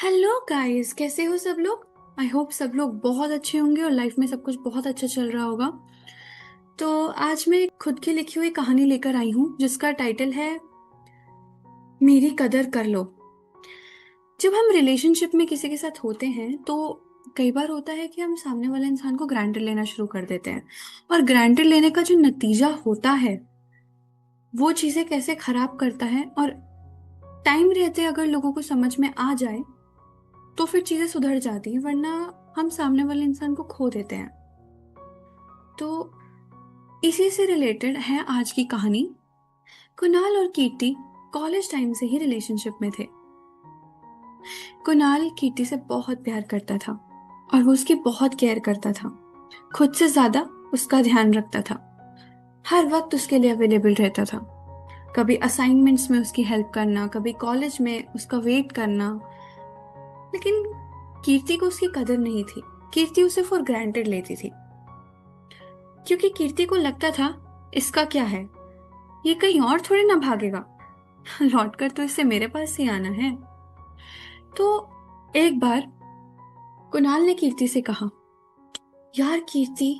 Hello guys, कैसे हो सब लोग। आई होप सब लोग बहुत अच्छे होंगे और लाइफ में सब कुछ बहुत अच्छा चल रहा होगा। तो आज मैं एक खुद की लिखी हुई कहानी लेकर आई हूँ जिसका टाइटल है मेरी कदर कर लो। जब हम रिलेशनशिप में किसी के साथ होते हैं तो कई बार होता है कि हम सामने वाले इंसान को ग्रांटेड लेना शुरू कर देते हैं। और ग्रांटेड लेने का जो नतीजा होता है वो चीज़ें कैसे खराब करता है, और टाइम रहते अगर लोगों को समझ में आ जाए तो फिर चीजें सुधर जाती हैं, वरना हम सामने वाले इंसान को खो देते हैं। तो इसी से रिलेटेड है आज की कहानी। कुणाल और कीर्ति कॉलेज टाइम से ही रिलेशनशिप में थे। कुणाल कीर्ति से बहुत प्यार करता था और वो उसकी बहुत केयर करता था। खुद से ज्यादा उसका ध्यान रखता था। हर वक्त उसके लिए अवेलेबल रहता था। कभी असाइनमेंट्स में उसकी हेल्प करना, कभी कॉलेज में उसका वेट करना। लेकिन कीर्ति को उसकी कदर नहीं थी। कीर्ति उसे फॉर ग्रांटेड लेती थी, क्योंकि कीर्ति को लगता था इसका क्या है, ये कहीं और थोड़ी ना भागेगा, लौट कर तो इससे मेरे पास ही आना है। तो एक बार कुणाल ने कीर्ति से कहा, यार कीर्ति,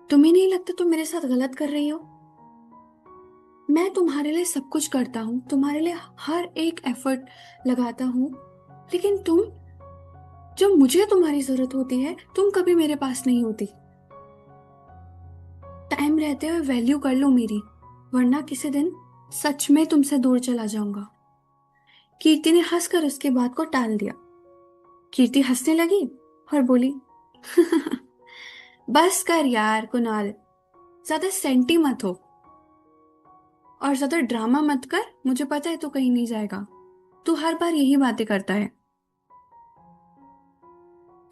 तुम्हें नहीं लगता तुम मेरे साथ गलत कर रही हो? मैं तुम्हारे लिए सब कुछ करता हूँ, तुम्हारे लिए हर एक एफर्ट लगाता हूँ, लेकिन तुम, जब मुझे तुम्हारी जरूरत होती है तुम कभी मेरे पास नहीं होती। टाइम रहते हुए वैल्यू कर लो मेरी, वरना किसी दिन सच में तुमसे दूर चला जाऊंगा। कीर्ति ने हंसकर उसकी बात को टाल दिया। कीर्ति हंसने लगी और बोली, बस कर यार कुणाल, ज्यादा सेंटी मत हो और ज्यादा ड्रामा मत कर। मुझे पता है तू कहीं नहीं जाएगा, तू हर बार यही बातें करता है।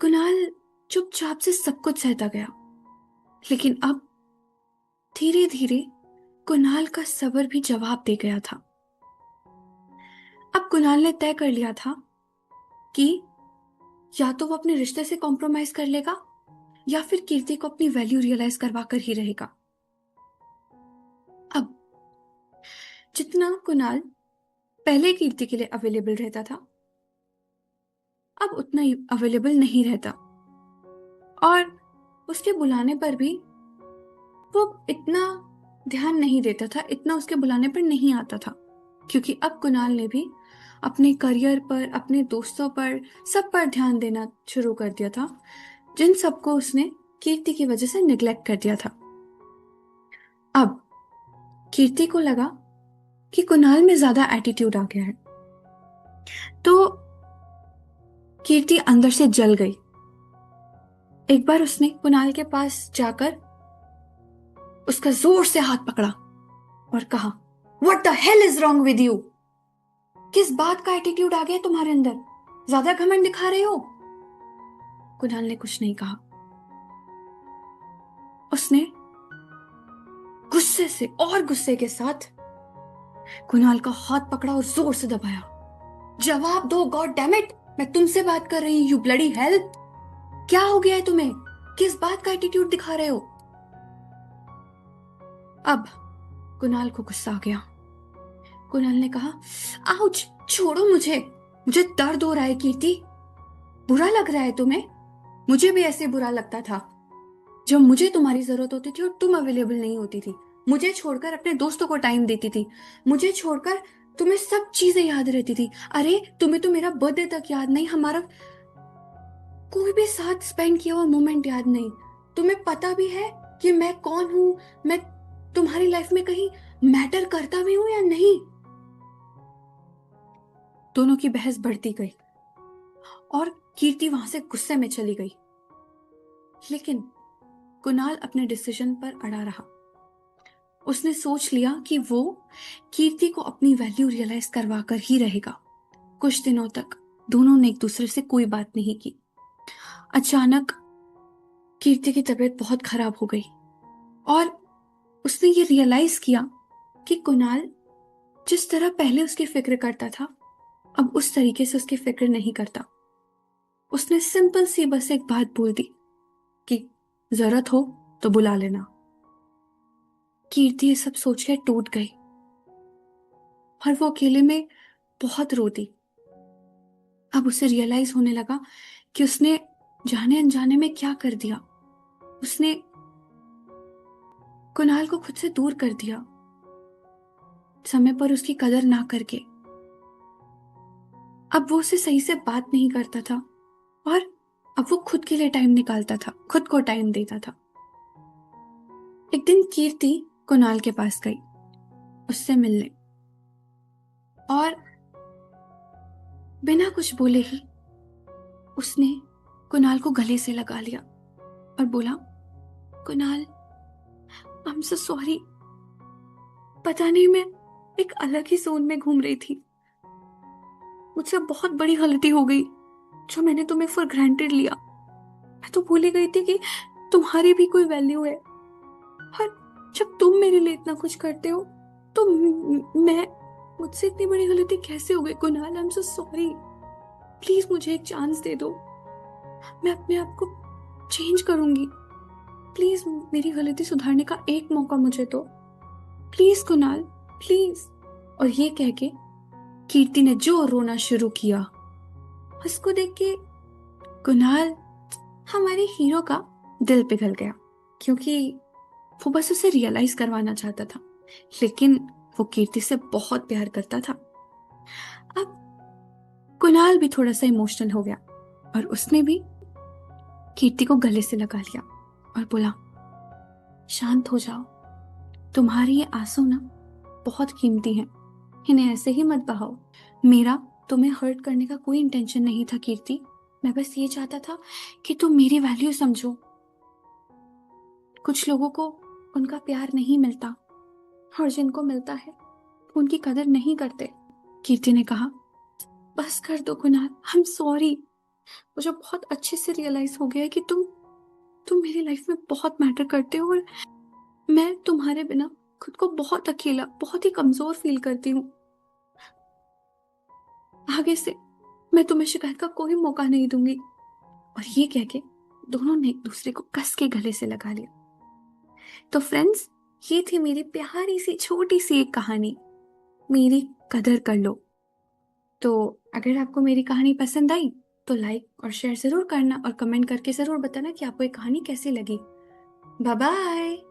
कुणाल चुपचाप से सब कुछ सहता गया, लेकिन अब धीरे धीरे कुणाल का सब्र भी जवाब दे गया था। अब कुणाल ने तय कर लिया था कि या तो वो अपने रिश्ते से कॉम्प्रोमाइज कर लेगा या फिर कीर्ति को अपनी वैल्यू रियलाइज करवा कर ही रहेगा। अब जितना कुणाल पहले कीर्ति के लिए अवेलेबल रहता था, अब उतना ही अवेलेबल नहीं रहता। और उसके बुलाने पर भी वो इतना ध्यान नहीं देता था, इतना उसके बुलाने पर नहीं आता था, क्योंकि अब कुणाल ने भी अपने करियर पर, अपने दोस्तों पर, सब पर ध्यान देना शुरू कर दिया था, जिन सबको उसने कीर्ति की वजह से निग्लेक्ट कर दिया था। अब कीर्ति को लगा कि कुणाल में ज्यादा एटीट्यूड आ गया है, तो कीर्ति अंदर से जल गई। एक बार उसने कुणाल के पास जाकर उसका जोर से हाथ पकड़ा और कहा, What the hell is wrong with you? किस बात का एटीट्यूड आ गया तुम्हारे अंदर? ज्यादा घमंड दिखा रहे हो? कुणाल ने कुछ नहीं कहा। उसने गुस्से से और गुस्से के साथ कुणाल का हाथ पकड़ा और जोर से दबाया। जवाब दो, गॉड डैम इट, मैं तुमसे बात कर रही हूं, यू ब्लडी हेल्प। क्या हो गया है तुम्हें? किस बात का एटीट्यूड दिखा रहे हो? अब कुणाल को गुस्सा आ गया। कुणाल ने कहा, आउच, छोड़ो मुझे, मुझे दर्द हो रहा है कीर्ति। बुरा लग रहा है तुम्हें? मुझे भी ऐसे बुरा लगता था जब मुझे तुम्हारी जरूरत होती थी और तुम अवेलेबल नहीं होती थी। मुझे छोड़कर अपने दोस्तों को टाइम देती थी, मुझे छोड़कर तुम्हें सब चीजें याद रहती थी। अरे तुम्हें तो मेरा बर्थडे तक याद नहीं, हमारा कोई भी साथ स्पेंड किया हुआ मोमेंट याद नहीं। तुम्हें पता भी है कि मैं कौन हूं, मैं तुम्हारी लाइफ में कहीं मैटर करता भी हूं या नहीं? दोनों की बहस बढ़ती गई और कीर्ति वहां से गुस्से में चली गई, लेकिन कुणाल अपने डिसीजन पर अड़ा रहा। उसने सोच लिया कि वो कीर्ति को अपनी वैल्यू रियलाइज करवा कर ही रहेगा। कुछ दिनों तक दोनों ने एक दूसरे से कोई बात नहीं की। अचानक कीर्ति की तबीयत बहुत खराब हो गई और उसने ये रियलाइज किया कि कुणाल जिस तरह पहले उसकी फिक्र करता था, अब उस तरीके से उसकी फिक्र नहीं करता। उसने सिंपल सी बस एक बात बोल दी कि जरूरत हो तो बुला लेना। कीर्ति ये सब सोच के टूट गई और वो अकेले में बहुत रोती। अब उसे रियलाइज होने लगा कि उसने जाने अनजाने में क्या कर दिया। उसने कुणाल को खुद से दूर कर दिया, समय पर उसकी कदर ना करके। अब वो उससे सही से बात नहीं करता था, और अब वो खुद के लिए टाइम निकालता था, खुद को टाइम देता था। एक दिन कीर्ति कुणाल के पास गई उससे मिलने, और बिना कुछ बोले ही उसने कुणाल को गले से लगा लिया और बोला, Kunal, I am so sorry. पता नहीं, मैं एक अलग ही जोन में घूम रही थी। मुझसे बहुत बड़ी गलती हो गई जो मैंने तुम्हें फॉर ग्रांटेड लिया। मैं तो भूल ही गई थी कि तुम्हारी भी कोई वैल्यू है, और जब तुम मेरे लिए इतना कुछ करते हो तो मैं मुझसे इतनी बड़ी गलती कैसे हो गई? Kunal, I am so sorry. Please मुझे एक चांस दे दो, मैं अपने आप को चेंज करूंगी। प्लीज मेरी गलती सुधारने का एक मौका मुझे दो, प्लीज कुणाल, प्लीज। और ये कह के कीर्ति ने जो रोना शुरू किया, उसको देख के कुणाल, हमारे हीरो का दिल पिघल गया, क्योंकि वो बस उसे रियलाइज करवाना चाहता था, लेकिन वो कीर्ति से बहुत प्यार करता था। अब कुणाल भी थोड़ा सा इमोशनल हो गया, और उसने भी कीर्ति को गले से लगा लिया और बोला, शांत हो जाओ, तुम्हारे ये आंसू ना बहुत कीमती हैं, इन्हें ऐसे ही मत बहाओ। मेरा तुम्हें हर्ट करने का कोई इंटेंशन नहीं था कीर्ति, मैं बस ये चाहता था कि तुम मेरी वैल्यू समझो। कुछ लोगों को उनका प्यार नहीं मिलता, और जिनको मिलता है उनकी कदर नहीं करते। कीर्ति ने कहा, बस कर दो कुणाल, आई एम सॉरी। मुझे बहुत अच्छे से रियलाइज हो गया है कि तुम मेरी लाइफ में बहुत मैटर करते हो, और मैं तुम्हारे बिना खुद को बहुत अकेला, बहुत ही कमजोर फील करती हूँ। आगे से मैं तुम्हें शिकायत का कोई मौका नहीं दूंगी। और ये कह के दोनों ने एक दूसरे को कस के गले से लगा लिया। तो फ्रेंड्स, ये थी मेरी प्यारी सी छोटी सी एक कहानी, मेरी कदर कर लो। तो अगर आपको मेरी कहानी पसंद आई तो लाइक और शेयर जरूर करना, और कमेंट करके जरूर बताना कि आपको ये कहानी कैसी लगी। Bye bye.